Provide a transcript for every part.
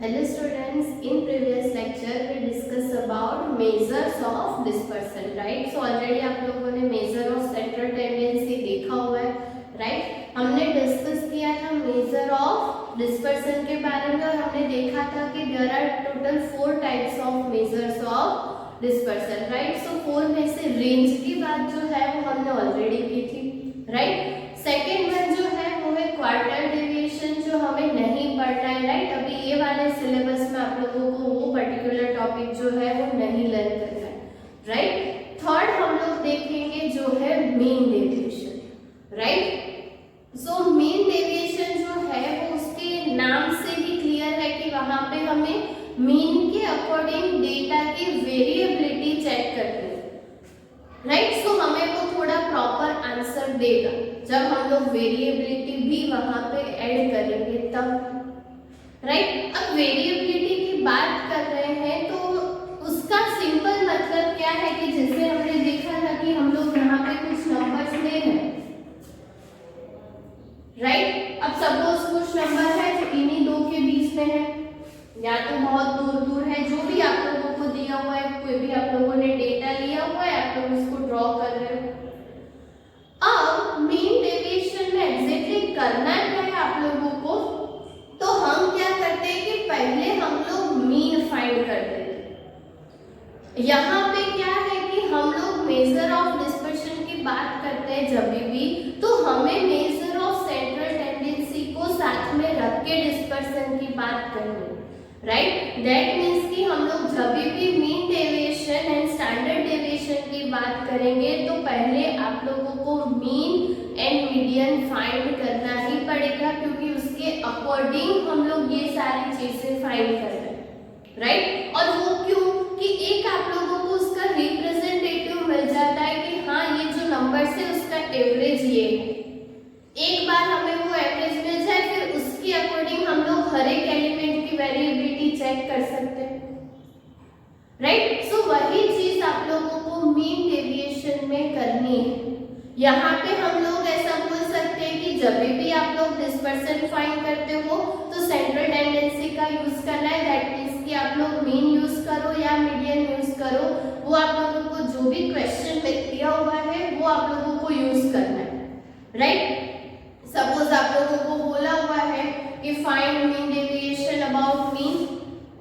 Hello students, in previous lecture we discussed about measures of dispersion, right? So already आप लोगों ने measure of central tendency देखा हुआ है, right? हमने डिस्कस किया था measure of dispersion के बारे में और हमने देखा था कि there are total 4 types of measures of dispersion, right? So 4 में से range की बात जो है वो हमने already की थी, right? सेकेंड वन जो है वो है क्वार्टाइल डेविएशन जो हमें नहीं पढ़ना है, राइट? अभी ये वाले सिलेबस में आप लोगों को वो पर्टिकुलर टॉपिक जो है वो नहीं लर्न करना है, राइट? थर्ड हम लोग देखेंगे जो है mean deviation, right? So mean deviation जो है वो उसके नाम से ही क्लियर है कि वहां पे हमें मीन के अकॉर्डिंग डेटा की वेरिएबिलिटी चेक करनी है, राइट? सो हमें वो थोड़ा प्रॉपर आंसर देगा जब हम लोग वेरिएबिलिटी भी वहां पे ऐड करेंगे तब, राइट? अब वेरिएबिलिटी की बात कर रहे हैं तो उसका सिंपल मतलब क्या है कि जैसे हमने देखा था कि हम लोग यहाँ पे कुछ नंबर्स ले रहे हैं, राइट? अब सपोज कुछ नंबर है जो इन्हीं दो के बीच में है या तो बहुत दूर दूर है, जो भी आप लोगों को दिया हुआ है, कोई भी आप लोगों ने डेटा लिया हुआ है, आप लोग उसको ड्रॉ कर रहे हो। अब मीन डेविएशन में एग्जैक्टली करना क्या है आप लोगों को, तो हम क्या करते हैं कि पहले हम लोग मीन फाइंड कर देते हैं। यहाँ पे क्या है कि हम लोग मेजर ऑफ डिस्पर्शन की बात करते हैं जब भी, तो हमें मेजर ऑफ सेंट्रल टेंडेंसी को साथ में रख के डिस्पर्शन की बात करनी है, राइट? दैट मीन्स कि हम लोग जब भी mean deviation and standard deviation की बात करेंगे तो पहले आप लोगों को मीन एंड मीडियन फाइंड करना ही पड़ेगा, क्योंकि उसके अकॉर्डिंग हम लोग ये सारी चीजें फाइंड कर रहे हैं, राइट? और वो क्यों कि एक आप लोगों को उसका रिप्रेजेंटेटिव मिल जाता है कि हाँ ये जो नंबर्स है उसका एवरेज ये है। एक बार हमें वो एवरेज मिल जाए फिर उसके अकॉर्डिंग हम लोग हर एक एलिमेंट की वेरिएबिलिटी चेक कर सकते हैं, राइट? सो वही चीज आप लोगों को मीन डेविएशन में करनी है। यहाँ पे हम लोग ऐसा बोल सकते हैं कि जब भी आप लोग डिस्पर्शन फाइंड करते हो तो सेंट्रल टेंडेंसी का यूज करना है, दैट मींस कि आप लोग मीन यूज करो या मीडियन यूज करो, वो आप लोगों को जो भी क्वेश्चन में दिया हुआ है वो आप लोगों को यूज करना है, राइट? सपोज आप लोगों को बोला हुआ है कि find mean deviation about mean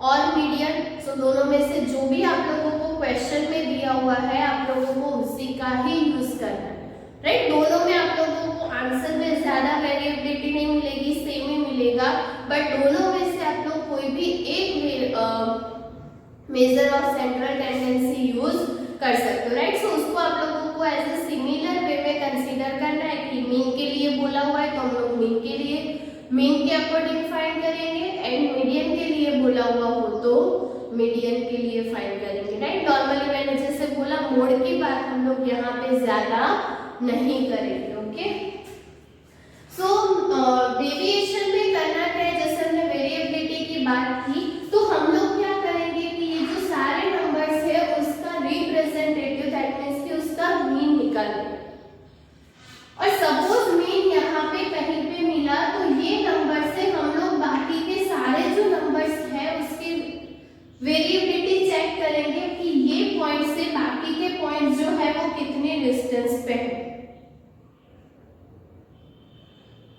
और मीडियन, सो दोनों में से जो भी आप लोगों को क्वेश्चन में दिया हुआ है आप लोगों को उसी का ही यूज करना है, राइट? दोनों में आप लोगों को आंसर में ज्यादा वेरिएबिलिटी नहीं मिलेगी, सेम ही मिलेगा, बट दोनों में से आप लोग कोई भी एक measure of central tendency use कर सकते हो, राइट? सो उसको आप लोगों को एज ए सिमिलर वे में कंसीडर करना है कि मीन के लिए बोला हुआ है तो हम लोग मीन के लिए मीन के अकॉर्डिंग फाइंड करेंगे, एंड मीडियन के लिए बोला हुआ हो तो मीडियन के लिए फाइंड करेंगे, राइट? नॉर्मली मैंने जैसे बोला मोड की बात हम लोग यहाँ पे ज्यादा नहीं करेंगे, ओके? सो डेविएशन में करना क्या है, जैसे हमने वेरिएबिलिटी की बात की तो हम लोग क्या करेंगे कि ये जो सारे नंबर्स है उसका रिप्रेजेंटेटिव, दैट मींस कि उसका मीन निकालेंगे। और सपोज मीन यहाँ पे कहीं पे मिला तो ये नंबर से हम लोग बाकी के सारे जो नंबर्स है उसकी वेरिएबिलिटी चेक करेंगे कि ये पॉइंट से बाकी के पॉइंट जो है वो कितने डिस्टेंस पे है,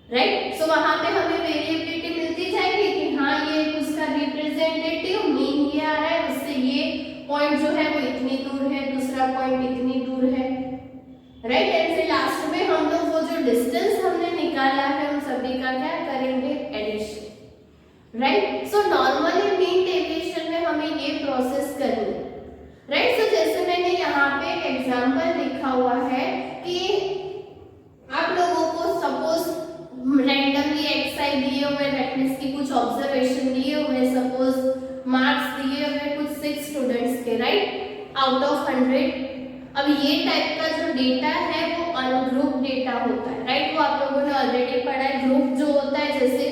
राइट? सो वहां पे हमें वेरिएबिलिटी मिलती जाएगी कि हाँ ये उसका रिप्रेजेंटेटिव मीन ये आ रहा है, उससे ये पॉइंट जो है वो इतनी दूर है, दूसरा पॉइंट इतनी दूर है, राइट? एंड फिर लास्ट में हम लोग वो जो डिस्टेंस हमने निकाला है उन सभी का क्या करेंगे, addition, right? So normally mean deviation में हमें ये प्रोसेस करनी है, राइट? सो जैसे मैंने यहाँ पे एक एग्जांपल लिखा हुआ है कि आप लोगों को सपोज रैंडमली एक्सआई दिए हुए, दैट मींस कि कुछ ऑब्जर्वेशन दिए हुए, सपोज मार्क्स दिए हुए कुछ 6 स्टूडेंट्स के, राइट? Out of 100। अब ये टाइप का जो डेटा है वो अनग्रुप डेटा होता है, राइट? वो आप लोगों ने ऑलरेडी पढ़ा है। ग्रुप जो होता है जैसे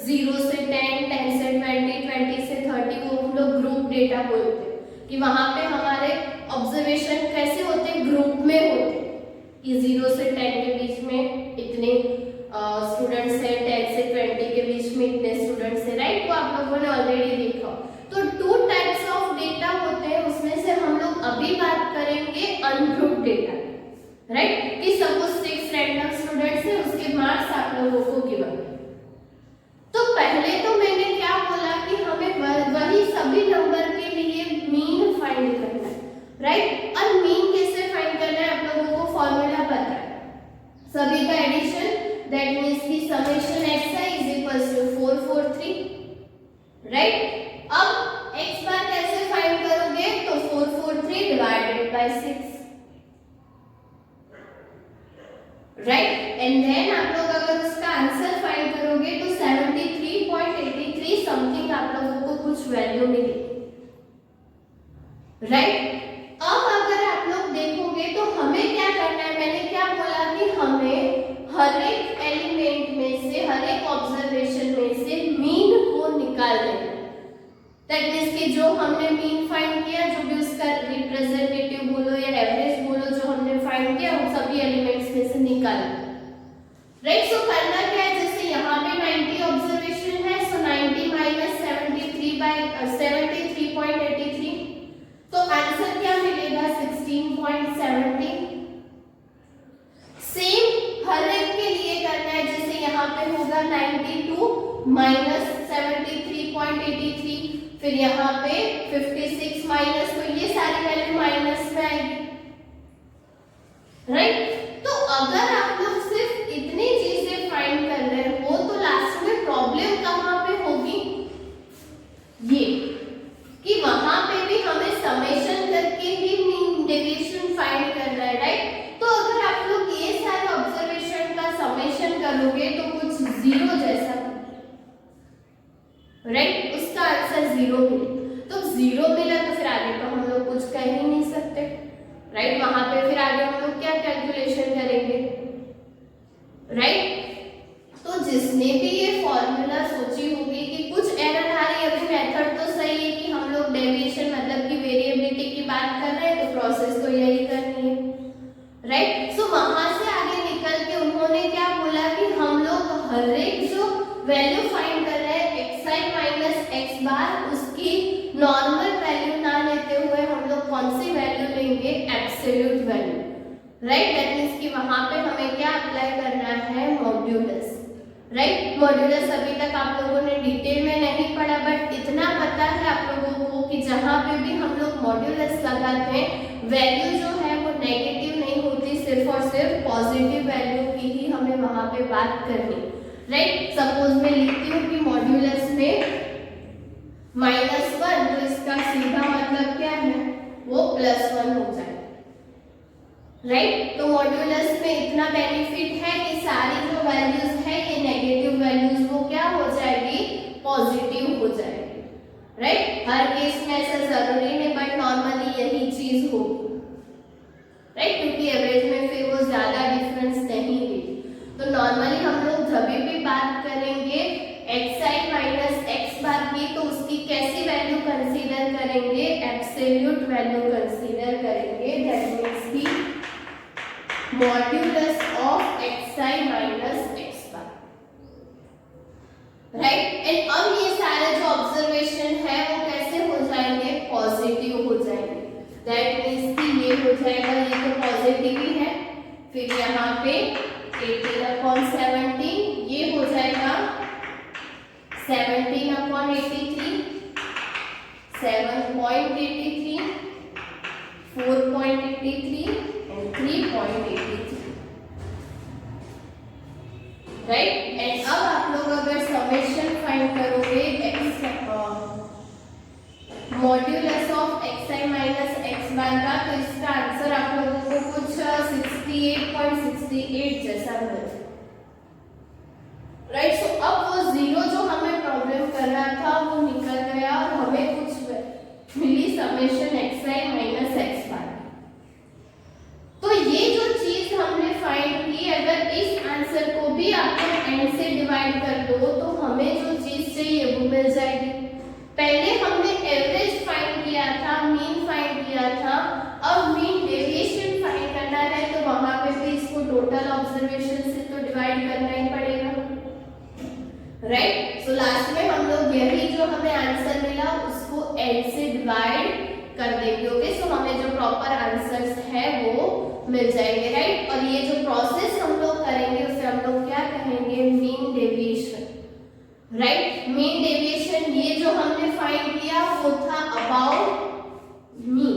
0 से 10, 10 से 20, 20 से 30 को हम लोग ग्रुप डेटा बोलते हैं कि वहां पे हमारे ऑब्जर्वेशन कैसे होते हैं, ग्रुप में होते हैं कि 0 से 10 के बीच में इतने स्टूडेंट्स हैं, 10 से 20 के बीच में इतने स्टूडेंट्स हैं, राइट? वो आप लोगों ने ऑलरेडी देखा। तो 2 टाइप्स ऑफ डेटा होते हैं, उसमें से हम लोग अभी बात करेंगे अनग्रुप्ड डेटा, राइट, कि सपोज 6 रैंडम स्टूडेंट्स हैं, उसके मार्क्स आप लोगों को गिवन है। तो पहले तो मैंने क्या बोला कि हमें वही सभी नंबर के लिए मीन फाइंड करना है, राइट। और मीन कैसे फाइंड करना है, आप लोगों को फॉर्मूला पता है, सभी का एडिशन, दैट मींस की summation xi is equals to 443, right. अब x बार कैसे फाइंड करोगे, तो 443 divided by 6, right. And then आप लोग अगर उसका आंसर फाइंड करोगे तो 73.83 समथिंग आप लोगों को कुछ वैल्यू मिलेगी, राइट। अब अगर आप लोग देखोगे तो हमें क्या करना है, मैंने क्या बोला कि हमें हर एक एलिमेंट में से, हर एक ऑब्जर्वेशन में से मीन को निकाल देना है। दैट मींस कि जो हमने मीन फाइंड किया, जो भी उसका रिप्रेजेंटेटिव बोलो या एवरेज बोलो, जो हमने फाइंड किया उन सभी एलिमेंट्स में से निकालना, राइट। सो करना क्या है, जैसे यहाँ पे 90 ऑब्जर्वेशन है, सो 90 माइनस 73.83, तो आंसर क्या मिलेगा 16.70। सेम हर एक के लिए करना है, जैसे यहाँ पे होगा 92 माइनस 73.83, फिर यहाँ पे 56 माइनस, तो ये सारी वैल्यू माइनस में आएगी, राइट। तो अगर आप लोग सिर्फ इतनी चीजें फाइंड कर रहे हो तो लास्ट में प्रॉब्लम कहाँ पे होगी, ये कि वहां पे भी हमें समेशन करके ही मीन डेविएशन फाइंड करना है, राइट। तो अगर आप लोग ये सारे ऑब्जर्वेशन का समेशन करोगे तो कुछ जीरो जैसा, राइट, उसका आंसर 0 मिले। तो 0 मिला तो फिर आगे तो हम लोग कुछ कह ही नहीं सकते, राइट। वहां पे फिर आगे हम लोग क्या कैलकुलेशन करेंगे, राइट। तो जिसने भी ये फॉर्मूला सोची होगी कि कुछ एरर आ रही है, अभी मेथड तो सही है कि हम लोग डेविएशन मतलब कि वेरिएबिलिटी की बात कर रहे हैं, तो प्रोसेस तो यही करनी है, राइट। सो वहां से आगे निकल के उन्होंने क्या बोला कि हम लोग हर एक जो वैल्यू फाइंड कर रहे हैं xi माइनस x बार, उसकी नॉर्मल वैल्यू ना लेते हुए हम लोग कौन सी वैल्यू लेंगे, absolute value, right. That means कि वहां पे हमें क्या अप्लाई करना है, मॉड्यूलस, राइट। मॉड्यूलस अभी तक आप लोगों ने डिटेल में नहीं पढ़ा, बट इतना पता है आप लोगों को कि जहां पे भी हम लोग मॉड्यूलस लगाते हैं, वैल्यू जो है वो नेगेटिव नहीं होती, सिर्फ और सिर्फ पॉजिटिव वैल्यू की ही हमें वहां पे बात करनी, राइट। सपोज मैं लिखती हूँ कि मॉड्यूलस में -1, तो इसका सीधा मतलब क्या है, वो +1 हो जाए, राइट। तो मॉड्यूलस में इतना बेनिफिट है कि सारी जो वैल्यूज है ये नेगेटिव वैल्यूज वो क्या हो जाएगी, पॉजिटिव हो जाएगी, राइट। हर केस में ऐसा जरूरी नहीं, बट नॉर्मली यही चीज होगी, राइट, क्योंकि एवरेज में फिर वो ज्यादा डिफरेंस नहीं देगी। तो नॉर्मली हम लोग जब भी बात करेंगे xi माइनस x बार की, तो उसकी कैसी वैल्यू कंसीडर करेंगे, एब्सोल्यूट वैल्यू कंसीडर करेंगे, दैट मींस की modulus of xi minus x bar, right. And अब ये सारे जो ऑब्जर्वेशन है वो कैसे हो जाएंगे, पॉजिटिव हो जाएंगे, दैट मींस कि ये हो जाएगा, ये तो पॉजिटिव ही है, फिर यहाँ पे 18/17, ये हो जाएगा 17/83, 7.83, 4.83 and 3.83, राइट। एंड अब आप लोग अगर समेशन फाइंड करोगे modulus of xi minus x बार का, तो इसका आंसर आप लोगों को कुछ 68.68 जैसा मिलेगा, राइट। सो अब वो 0 जो हमें प्रॉब्लम कर रहा था वो निकल गया और हमें कुछ मिली समेशन xi माइनस x बार। तो ये जो चीज हमने फाइंड की, अगर इस आंसर को भी आप n से डिवाइड कर दो तो हमें जो चीज चाहिए वो मिल जाएगी। पहले हमने एवरेज फाइंड किया था, मीन फाइंड किया था, अब मीन डेविएशन फाइंड करना है, तो वहां पे भी इसको टोटल ऑब्जर्वेशन से तो डिवाइड करना ही पड़ेगा, राइट। सो लास्ट में हम लोग यही जो हमें आंसर मिला उसको n से डिवाइड कर देंगे। ओके, सो हमें जो प्रॉपर आंसर्स है वो मिल जाएंगे, राइट। और ये जो प्रोसेस हम लोग करेंगे उसे हम लोग क्या कहेंगे, mean deviation, right. Mean deviation ये जो हमने फाइंड किया वो था अबाउट मीन,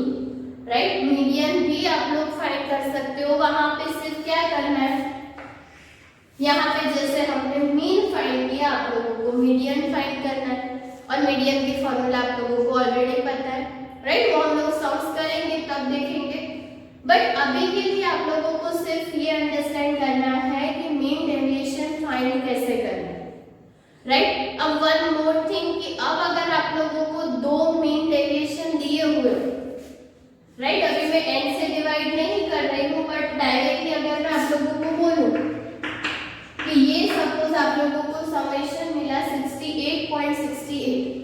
राइट। मीडियन भी आप लोग फाइंड कर सकते हो, वहां पे सिर्फ क्या करना है, यहाँ पे जैसे हमने मीन फाइंड किया आप लोगों को मीडियन फाइंड करना है, और मीडियन की फॉर्मूला आप लोगों को ऑलरेडी पता है, राइट। वो हम लोग सॉल्व करेंगे तब देखेंगे, बट अभी के लिए आप लोगों को सिर्फ ये अंडरस्टैंड करना है कि मीन डेविएशन फाइंड कैसे करना है, राइट। अब वन मोर थिंग कि अब अगर आप लोगों को दो मीन डेविएशन दिए हुए, राइट, अभी मैं n से डिवाइड नहीं कर रही हूँ, बट डायरेक्टली अगर मैं आप लोगों को बोलूँ कि ये सपोज आप लोगों को समेशन मिला 68.68,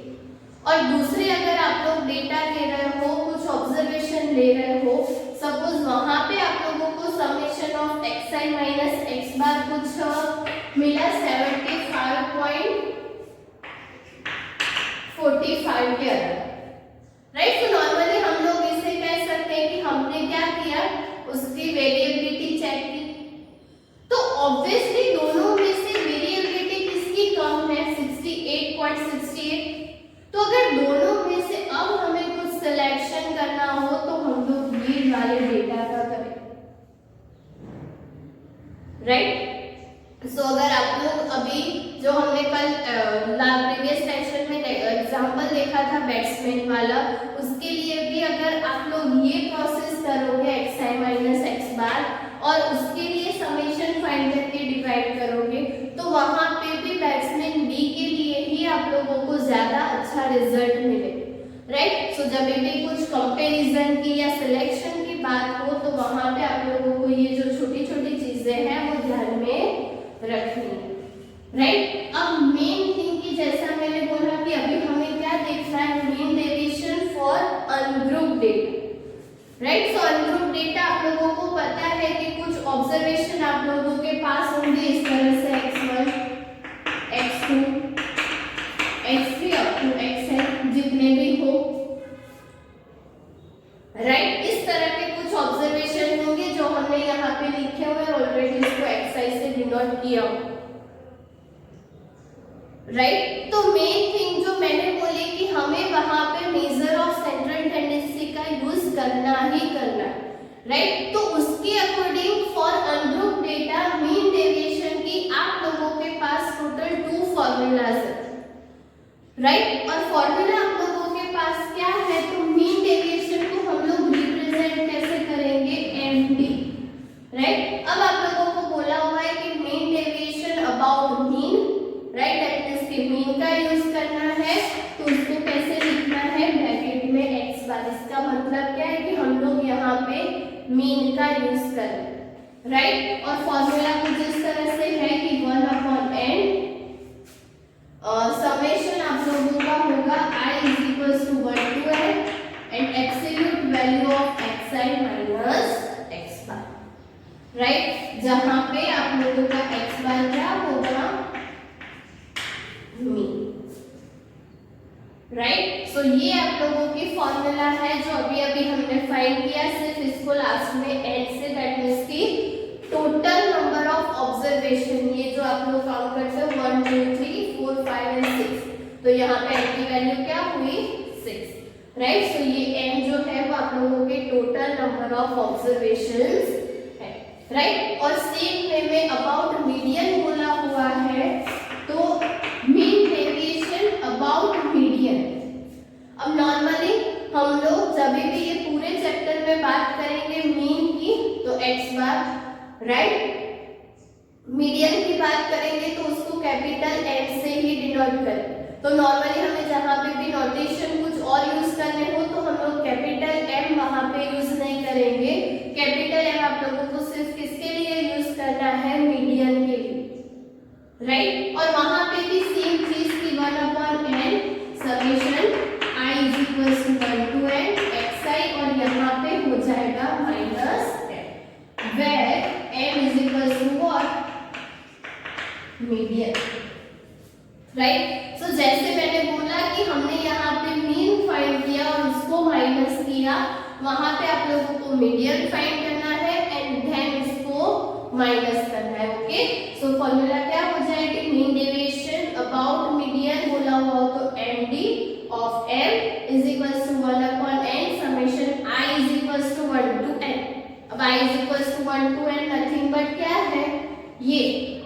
और दूसरे अगर आप लोग डेटा ले रहे हो, कुछ ऑब्जर्वेशन ले रहे हो, सपोज वहां पे आप लोगों को summation of xi minus x बार कुछ मिला 75.45 के अंदर, राइट। तो नॉर्मली हम लोग इसे कह सकते हैं कि हमने क्या किया, उसकी वेरिएबिलिटी चेक की, तो ऑब्वियसली दोनों में से वेरिएबिलिटी किसकी कम है, 68.68, तो अगर दोनों में से अब हमें कुछ सिलेक्शन करना हो तो हम लोग मीन वाले डेटा का करें, राइट। सो अगर आप लोग अभी जो हमने कल प्रीवियस सेशन में एग्जांपल देखा था बैट्समैन वाला, उसके लिए भी अगर आप लोग ये प्रोसेस करोगे xi माइनस x बार और उसके लिए समेशन फाइंड करके डिवाइड करोगे, तो वहां पे भी बैट्समैन बी के लिए ही आप लोगों को ज्यादा अच्छा रिजल्ट मिले, राइट। सो जब भी कुछ कंपैरिजन की या सिलेक्शन की बात हो तो वहां पे आप लोगों को ये जो छोटी छोटी चीजें हैं वो ध्यान में रखनी है, राइट। अब मेन थिंग की जैसा मैंने बोला कि अभी हमें क्या देखना है, mean deviation for ungroup data, right. So ungroup data आप लोगों को पता है कि कुछ ऑब्जर्वेशन आप लोगों के पास होंगे इस तरह से x1, x2, x3 up to xn जितने भी हो, राइट। इस तरह के कुछ ऑब्जर्वेशन होंगे जो हमने यहाँ पे लिखे हुए ऑलरेडी, इसको xi से डिनोट किया, राइट। तो मेन थिंग जो मैंने बोली कि हमें वहां पे मेजर ऑफ सेंट्रल टेंडेंसी का यूज करना ही करना है, राइट। तो उसके according for ungroup data mean deviation की आप लोगों के पास टोटल 2 फॉर्मूलाज है, राइट। और फॉर्मूला आप लोगों के पास क्या है, तो मीन डेविएशन को हम लोग रिप्रेजेंट कैसे करेंगे, MD, राइट। अब आप लोगों को बोला हुआ है कि mean deviation about mean, right, that means कि मीन का यूज करना है, तो उसको कैसे लिखना है, ब्रैकेट में x बार। इसका मतलब क्या है कि हम लोग यहाँ पे मीन का यूज कर रहे हैं, राइट। और फॉर्मूला कुछ इस तरह से है कि 1/n समेशन आप लोगों का होगा i = 1 to n and absolute value of xi minus x bar, right. जहां पे आप लोगों का x बार क्या होगा, मीन, राइट। सो ये आप लोगों की फॉर्मूला है जो अभी अभी हमने फाइंड किया, सिर्फ इसको लास्ट में n से, दैट मींस की टोटल नंबर ऑफ ऑब्जर्वेशन, ये जो आप लोग काउंट करते हो 1 2 3 4 5 एंड 6, तो यहाँ पे n की वैल्यू क्या हुई, 6, राइट। सो ये n जो है वो आप लोगों के टोटल नंबर ऑफ ऑब्जर्वेशंस है, राइट। और सेम वे में अबाउट मीडियन बोला हुआ है, तो मीन डेविएशन अबाउट मीडियन। अब नॉर्मली हम लोग जब भी ये पूरे चैप्टर में बात करेंगे मीन की तो x बार, राइट। मीडियन की बात करेंगे तो उसको कैपिटल M से ही डिनोट करें, तो नॉर्मली हमें जहाँ पे भी नोटेशन कुछ और यूज करने हो तो हम लोग कैपिटल M वहां पे यूज नहीं करेंगे, कैपिटल M आप लोगों को सिर्फ किसके लिए यूज करना है, मीडियन के लिए, राइट। और वहां पे भी सेम चीज की 1/n summation i = 1 to n xi, और यहाँ पे हो जाएगा minus n, where n = what, median, right. So जैसे मैंने बोला वहां पे आप लोगों को मीडियन फाइंड करना है एंड देन इसको माइनस करना है। ओके, सो फॉर्मूला क्या हो जाएगी, मीन डेविएशन अबाउट मीडियन बोला हुआ हो तो md of m is equals to 1 upon n summation i is equals to 1 to n। अब i is equals to 1 to n nothing but क्या है, ये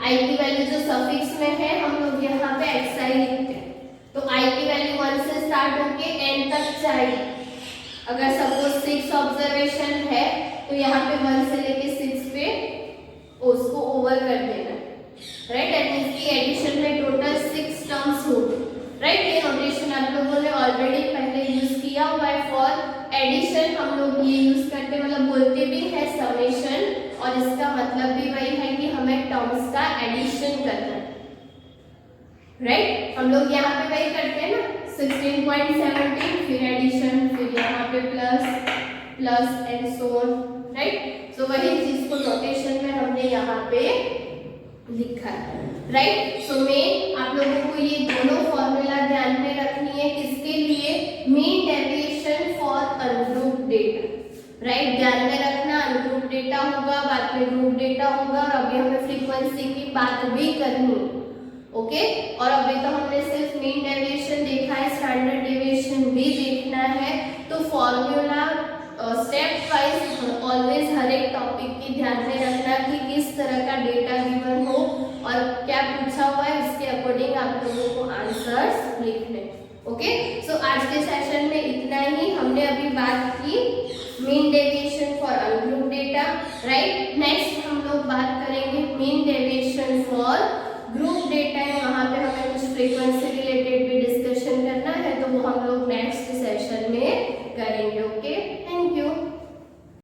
i की वैल्यू जो सफिक्स में है हम लोग यहाँ पे xi लिखते हैं, तो i की वैल्यू 1 से स्टार्ट होके n तक जाएगी। अगर सपोज 6 ऑब्जर्वेशन है तो यहाँ पे 1 से लेके 6 पे उसको ओवर कर देना, राइट। दैट मींस कि एडिशन में टोटल 6 टर्म्स होंगे, राइट। ये नोटेशन आप लोगों ने ऑलरेडी पहले यूज किया हुआ है। फॉर एडिशन हम लोग ये यूज करते मतलब बोलते भी है समेशन, और इसका मतलब भी वही है कि हमें टर्म्स का एडिशन करना है, राइट। हम लोग यहाँ पे वही करते हैं ना, 16.17 फिर एडिशन, फिर यहाँ पे plus and so on, right. So वही चीज को नोटेशन में हमने यहाँ पे लिखा है, राइट। सो मैं आप लोगों को ये दोनों फॉर्मूला ध्यान में रखनी है, किसके लिए, mean deviation for ungroup data, right. ध्यान में रखना, अनग्रुप डेटा होगा, बाद में ग्रुप डेटा होगा, और अभी हमें फ्रीक्वेंसी की बात भी करनी है, ओके। और अभी तो हमने सिर्फ मीन डेविएशन देखा है, स्टैंडर्ड डेविएशन भी देखना है। तो फॉर्मूला स्टेप वाइज ऑलवेज हर एक टॉपिक की ध्यान में रखना कि किस तरह का डेटा गिवन हो और क्या पूछा हुआ है, उसके अकॉर्डिंग आप लोगों को आंसर्स लिखने, ओके। सो आज के सेशन में इतना ही। हमने अभी बात की mean deviation for ungroup data, right. Next हम लोग बात करेंगे mean deviation for group data है, वहां पे हमें कुछ फ्रीक्वेंसी